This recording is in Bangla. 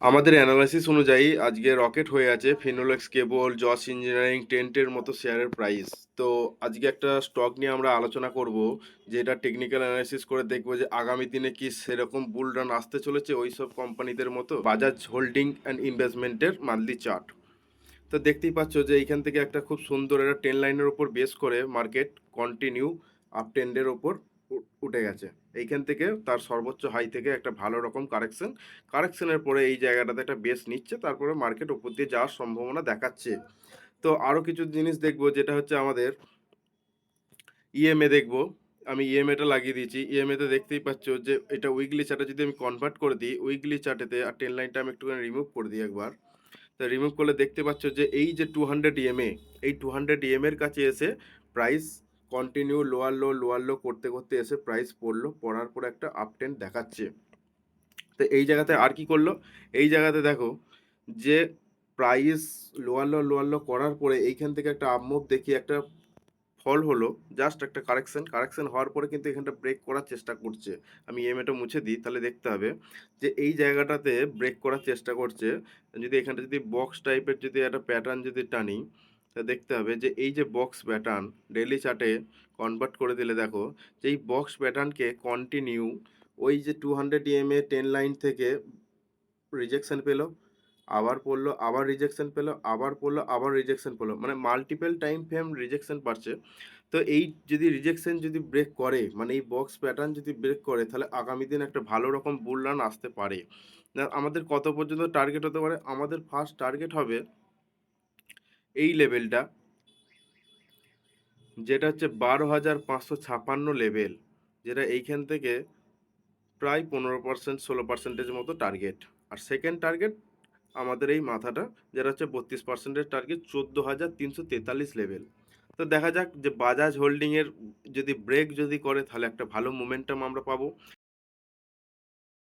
আমাদের অ্যানালাইসিস অনুযায়ী আজকে রকেট হয়ে আছে ফিনোলেক্স কেবল, জস ইঞ্জিনিয়ারিং, টেন্টের মতো শেয়ারের প্রাইস। তো আজকে একটা স্টক নিয়ে আমরা আলোচনা করব, যে এটা টেকনিক্যাল অ্যানালাইসিস করে দেখবো যে আগামী দিনে কি সেরকম বুল রান আসতে চলেছে ওই সব কোম্পানিদের মতো। বাজাজ হোল্ডিং অ্যান্ড ইনভেস্টমেন্টের মান্থলি চার্ট। তো দেখতেই পাচ্ছ যে এইখান থেকে একটা খুব সুন্দর একটা ট্রেন লাইনের ওপর বেস করে মার্কেট কন্টিনিউ আপ ট্রেন্ডের ওপর উঠে গেছে। এইখান থেকে তার সর্বোচ্চ হাই থেকে একটা ভালো রকম কারেকশনের পরে এই জায়গাটাতে একটা বেস নিচ্ছে, তারপরে মার্কেট উপর দিয়ে যাওয়ার সম্ভাবনা দেখাচ্ছে। তো আরও কিছু জিনিস দেখবো, যেটা হচ্ছে আমাদের ইএমএ দেখবো। আমি ইএমএটা লাগিয়ে দিয়েছি। ইএমএতে দেখতেই পাচ্ছ যে এটা উইকলি চার্টে যদি আমি কনভার্ট করে দিই উইকলি চার্টেতে, আর ট্রেন লাইনটা আমি একটুখানি রিমুভ করে দিই একবার। তো রিমুভ করলে দেখতে পাচ্ছ যে এই যে 200 ইএমএ, এই 200 ইএমএর কাছে এসে প্রাইস কন্টিনিউ লোয়ার লো করতে করতে এসে প্রাইস পড়লো, পড়ার পর একটা আপ ট্রেন্ড দেখাচ্ছে। তো এই জায়গাতে আর কি করলো, এই জায়গাতে দেখো যে প্রাইস লোয়ার লো করার পরে এইখান থেকে একটা আপ মুভ দেখিয়ে একটা ফল হলো, জাস্ট একটা কারেকশন হওয়ার পরে কিন্তু এখানটা ব্রেক করার চেষ্টা করছে। আমি ইএমএটা মুছে দিই, তাহলে দেখতে হবে যে এই জায়গাটাতে ব্রেক করার চেষ্টা করছে। যদি এখানটা যদি বক্স টাইপের যদি একটা প্যাটার্ন যদি টানি, তা দেখতে হবে যে এই যে বক্স প্যাটার্ন ডেইলি চার্টে কনভার্ট করে দিলে দেখো যে এই বক্স প্যাটার্নকে কন্টিনিউ ওই যে 200 ইএমএ 10 লাইন থেকে রিজেকশন পেলো, আবার পড়লো, আবার রিজেকশন পেলো, আবার পড়লো, আবার রিজেকশন পেলো, মানে মাল্টিপল টাইম ফ্রেম রিজেকশন পাচ্ছে। তো এই যদি রিজেকশন যদি ব্রেক করে, মানে এই বক্স প্যাটার্ন যদি ব্রেক করে, তাহলে আগামী দিন একটা ভালো রকম বুল রান আসতে পারে। না, আমাদের কত পর্যন্ত টার্গেট হতে পারে? আমাদের ফার্স্ট টার্গেট হবে এই লেভেলটা, যেটা হচ্ছে 12,556 লেভেল, যেটা এইখান থেকে প্রায় 15% 16% মতো টার্গেট। আর সেকেন্ড টার্গেট আমাদের এই মাথাটা, যেটা হচ্ছে 32% টার্গেট, 14,343 লেভেল। তো দেখা যাক যে বাজাজ হোল্ডিংয়ের যদি ব্রেক যদি করে, তাহলে একটা ভালো মোমেন্টাম আমরা পাবো।